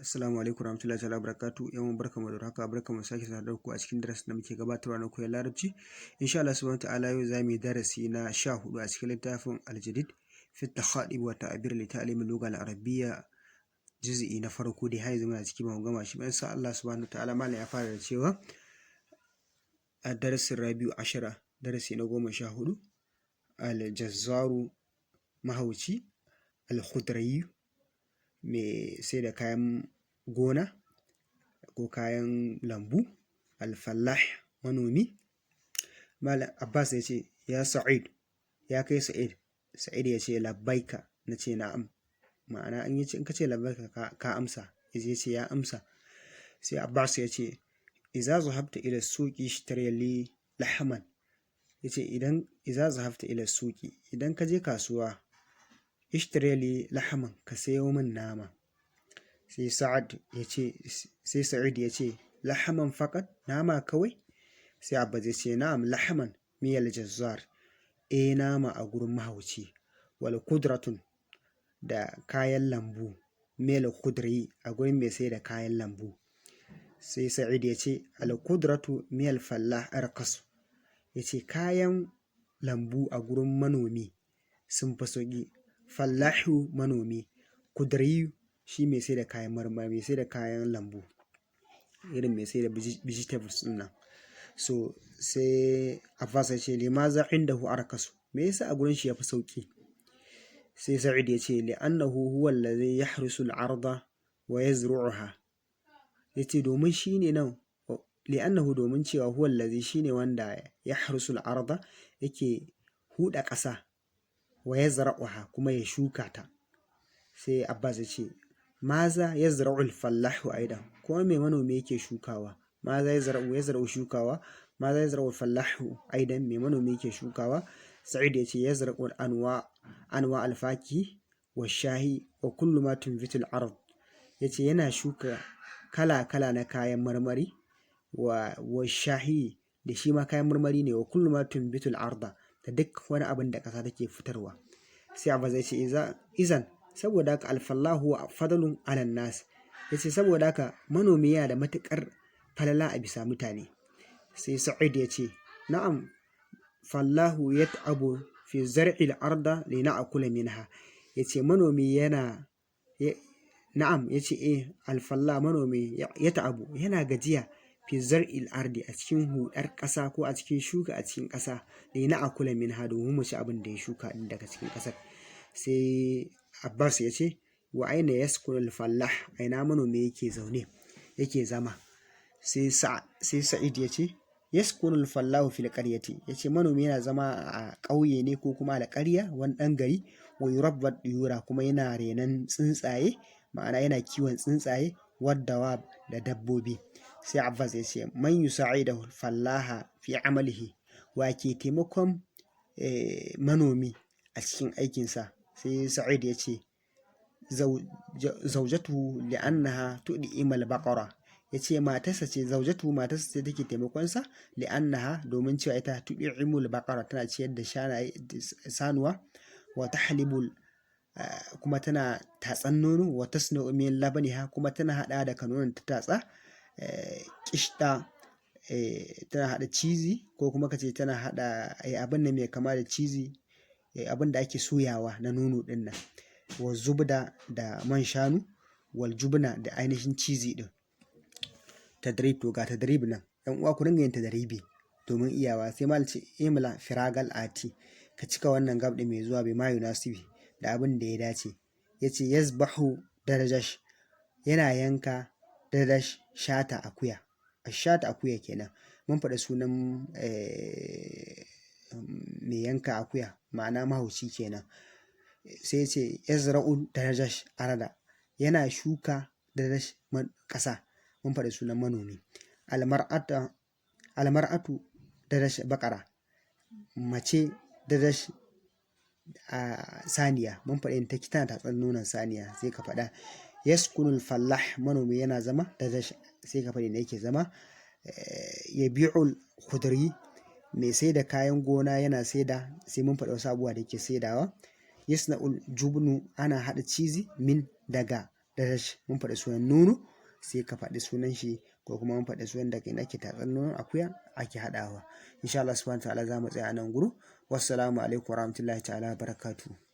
Assalamu alaikum warahmatullahi ta'ala barakatuh. Yawan barkamu da haka barkamu sake sanar da ku a cikin darasin da muke gabatarwa na koyon Larabci. Insha Allah subhanahu ta'ala yau zamu yi darasi na 14 a cikin littafin Al-Jadid fi at-Takhadib wa Ta'bir li Ta'lim al-Lugha al-Arabiyya juz'i na farko dai har yanzu muna cikin mu gama shi. Insha Allah subhanahu ta'ala malam ya fara da cewa a darasin Rabi'u Ashara darasi na 14 al-Jazzaru mahauci al-Khudrayi mai sai da kayan gona ko kayan lambu al-fallah manomi. Malam Abbas ya ce ya Sa'id, ya kai Sa'id. Sa'id ya ce labbaika, na ce na'am. Ma'ana in ka ce labbaika ka amsa. Ya ce ya amsa. Sai Abbas ya ce idza zahabta ila suqi ishtari li lahman. Ya ce idza zahabta ila suqi, idan ka je kasuwa ishtari li lahman, ka sayo min nama. Sai Sa'id ya ce lahaman faqat, nama kawai. Sai Abba zai ce na'am lahaman miyal jazzar, nama a gurin mahauci. Wal kudratun, da kayan lambu, miyal kudri a gurin mai sai da kayan lambu. Sai Sa'id ya ce al kudratu miyal fallah arqas. Ya ce kayan lambu a gurin manomi sun fi sauƙi. Fallahu manomi, kudri shi mai sai da kayan marmari, mai sai da kayan lambu, irin mai sai da vegetables din nan. So sai Abbas ya ce limaza indahu arkasu, me yasa a gurin shi yafi sauki? Sai Sa'id ya ce li'annahu huwa alladhi yahrisu al-arda wa yazru'uha. Yace domin shine nan, li'annahu domin cewa huwa alladhi shine wanda yahrisu al-arda, yake huda ƙasa, wa yazra'uha kuma ya shuka ta. Sai Abbas ya ce maza yazra'u al-fallahu aidan, kuma me manomi yake shukawa? Maza yazra'u shukawa, maza yazra'u al-fallahu aidan, me manomi yake shukawa? Sa'id ya ce yazra'u anwa al-faki wa shahi wa kullu ma tunbitu al-ard. Yace yana shuka kala na kayan marmari wa shahi, da shi ma kayan marmari ne, wa kullu ma tunbitu al-arda, da duk wani abin da ƙasa take fitarwa. Sai Abbas ya ce izan, saboda haka alfallahu wa fadalun alan nas. Ya ce saboda haka manomi yana da matuƙar falala a bisa mutane. Sai Sa'id ya ce na'am fallahu yat'abu fi zar'il arda li na'kula minha. Ya ce manomi yana na'am, ya ce alfallah manomi yat'abu yana gajiya fi zar'il ardi, a cikin hudar ƙasa ko a cikin shuka a cikin ƙasa, li na'kula minha, domin mu ci abin da ya shuka din daga cikin ƙasar. Sai Abbas ya ce wa aina yaskunu al-fallah, aina manomi yake zaune yake zama. Sai Sa'id ya ce yaskunu al-fallahu fil qaryati. Ya ce manomi yana zama a ƙauye ne ko kuma a ƙarya, wani ɗan gari. Wa yurabba diyura, kuma yana renan tsuntsaye, ma'ana yana kiwon tsuntsaye, wadda da dabbobi. Sai Abbas ya ce man yusa'idahu al-fallaha fi amalihi, wa ke taimakon manomi a cikin aikinsa? Sai Sa'id ya ce zaujatu li'annaha tud'imal baqara. Ya ce matarsa ce take taimakonsa, li'annaha domin cewa ita tud'imul baqara, tana ciyar da sanuwa, wa tahlibul kuma tana tatsan nono, wa tasna'u min labaniha, kuma tana hada da kanonon ta tatsa, kishta tana hada cizi, ko kuma kace tana hada abin da mai kama da cizi, abin da ake soyawa na nono din nan, wa zubda da man shanu, wal jubna da ainihin cizi din. Tadrib, to ga tadrib nan yan uwa, ku dinga yin tadribi domin iyawa. Sai mal ce imla firagal ati, ka cika wannan gab mai zuwa bai ma yunasibi, da abin da ya dace. Yace yazbahu darajash, yana yanka darajash shata akuya. Shata akuya kenan, mun faɗa sunan mai yanka akuya, ma'ana mahauci kenan. Sai ce yazra'u darajash arada, yana shuka darajash ƙasa, mun faɗa sunan manomi. Almar'atu darajash baƙara, mace darajash saniya, mun faɗa ta tana tatsan nonon saniya. Sai ka faɗa yaskunul fallah, manomi yana zama darajash, sai ka faɗi ne yake zama. Yabi'ul khudri, mai sai da kayan gona yana saida, sai mun faɗa wasu abubuwa da yake saidawa. Yasna'ul jubnu, ana haɗa cizi min daga dash mun faɗi sunan nono sai ka faɗi sunan shi ko kuma mun faɗi sunan da kai ake tatsar nonon akuya ake haɗawa. Insha Allah subhanahu wa ta'ala za mu tsaya a nan gurin. Wassalamu alaikum warahmatullahi ta'ala barakatuh.